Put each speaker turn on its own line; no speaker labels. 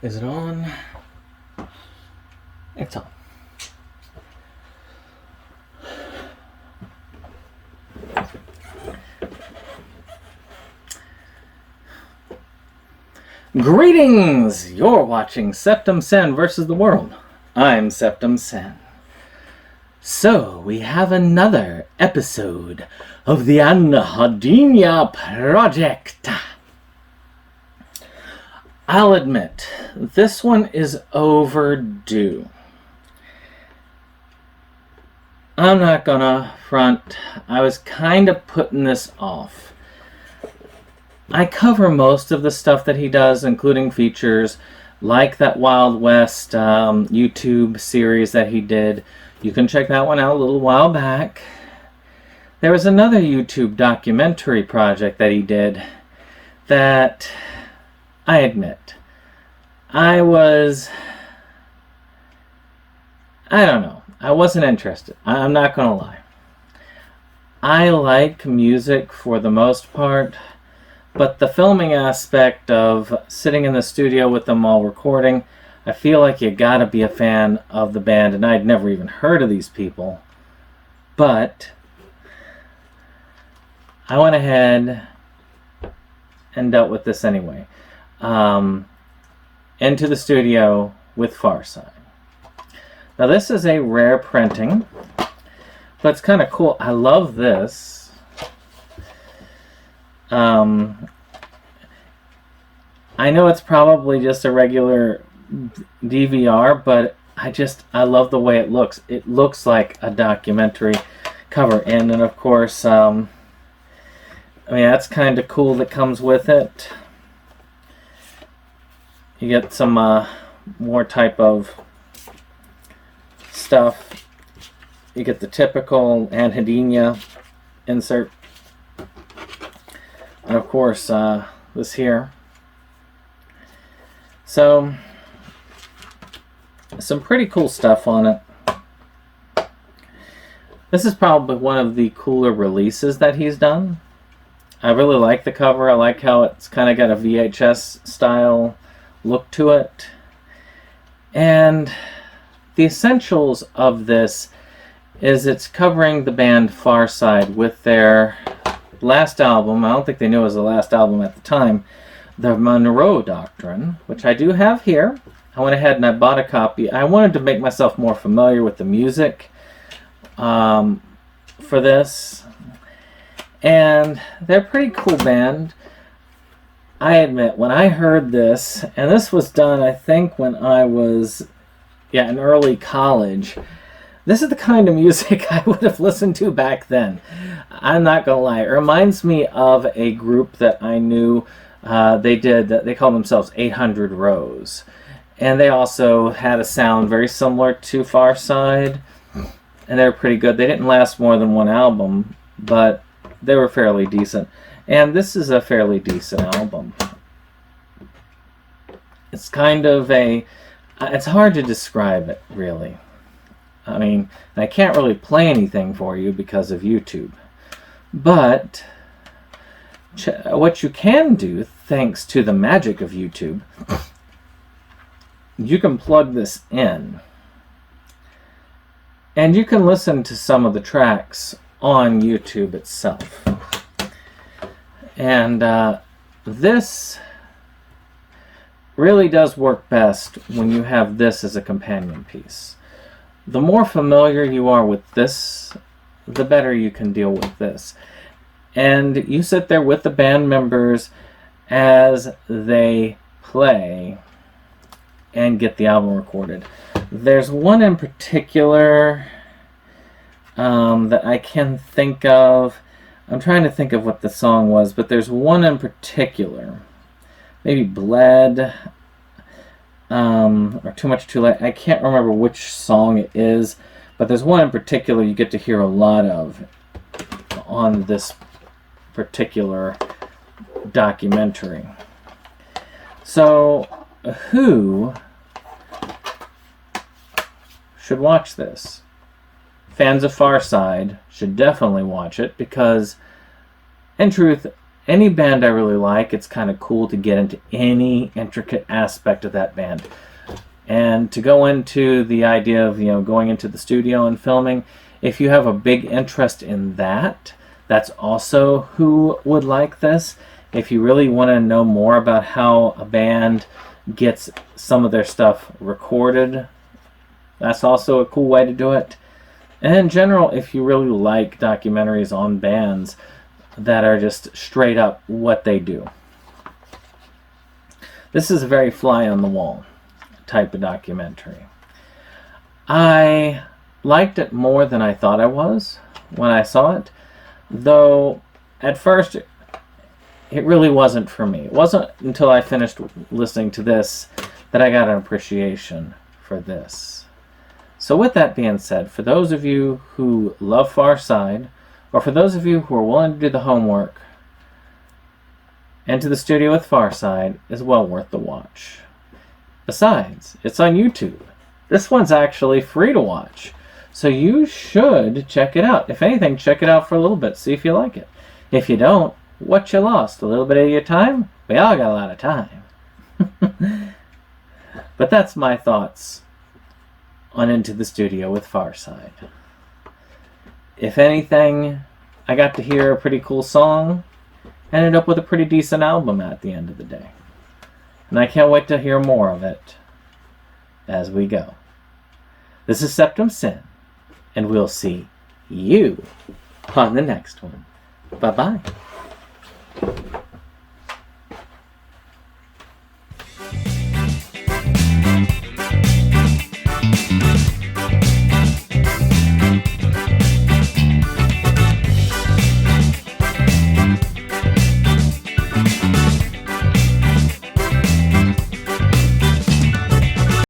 Is it on? It's on. Greetings! You're watching SeptumSin versus the world. I'm SeptumSin. So, we have another episode of the Anhedenia project. I'll admit, this one is overdue. I'm not gonna front. I was kind of putting this off. I cover most of the stuff that he does, including features like that Wild West YouTube series that he did. You can check that one out a little while back. There was another YouTube documentary project that he did that, I admit, I don't know. I wasn't interested. I'm not going to lie. I like music for the most part, but the filming aspect of sitting in the studio with them all recording, I feel like you gotta be a fan of the band, and I'd never even heard of these people. But I went ahead and dealt with this anyway. Into the studio with Farside. Now this is a rare printing, but it's kind of cool. I love this. I know it's probably just a regular DVR, but I love the way it looks. It looks like a documentary cover, and then of course, I mean, that's kind of cool that comes with it. You get some more type of stuff. You get the typical Anhedenia insert, and of course this here. So some pretty cool stuff on it. This is probably one of the cooler releases that he's done. I really like the cover. I like how it's kind of got a VHS style look to it. And the essentials of this is it's covering the band Farside with their last album. I don't think they knew it was the last album at the time. The Monroe Doctrine, which I do have here. I went ahead and I bought a copy. I wanted to make myself more familiar with the music for this. And they're a pretty cool band. I admit, when I heard this, and this was done, I think, when I was in early college, this is the kind of music I would have listened to back then. I'm not going to lie. It reminds me of a group that I knew. They called themselves 800 Rows. And they also had a sound very similar to Farside. And they were pretty good. They didn't last more than one album, but they were fairly decent. And this is a fairly decent album. It's kind of it's hard to describe it, really. I mean, I can't really play anything for you because of YouTube. But what you can do, thanks to the magic of YouTube, you can plug this in. And you can listen to some of the tracks on YouTube itself. And this really does work best when you have this as a companion piece. The more familiar you are with this, the better you can deal with this. And you sit there with the band members as they play and get the album recorded. There's one in particular that I can think of. I'm trying to think of what the song was, but there's one in particular. Maybe Bled, or Too Much Too Late. I can't remember which song it is, But there's one in particular you get to hear a lot of on this particular documentary. So, who should watch this? Fans of Farside should definitely watch it because, in truth, any band I really like, it's kind of cool to get into any intricate aspect of that band. And to go into the idea of, going into the studio and filming, if you have a big interest in that, that's also who would like this. If you really want to know more about how a band gets some of their stuff recorded, that's also a cool way to do it. And in general, if you really like documentaries on bands that are just straight up what they do. This is a very fly on the wall type of documentary. I liked it more than I thought I was when I saw it, though at first it really wasn't for me. It wasn't until I finished listening to this that I got an appreciation for this. So with that being said, for those of you who love Farside, or for those of you who are willing to do the homework, Into the Studio with Farside is well worth the watch. Besides, it's on YouTube. This one's actually free to watch. So you should check it out. If anything, check it out for a little bit. See if you like it. If you don't, what you lost? A little bit of your time? We all got a lot of time. But that's my thoughts on Into the Studio with Farside. If anything, I got to hear a pretty cool song. Ended up with a pretty decent album at the end of the day. And I can't wait to hear more of it as we go. This is SeptumSin, and we'll see you on the next one. Bye-bye.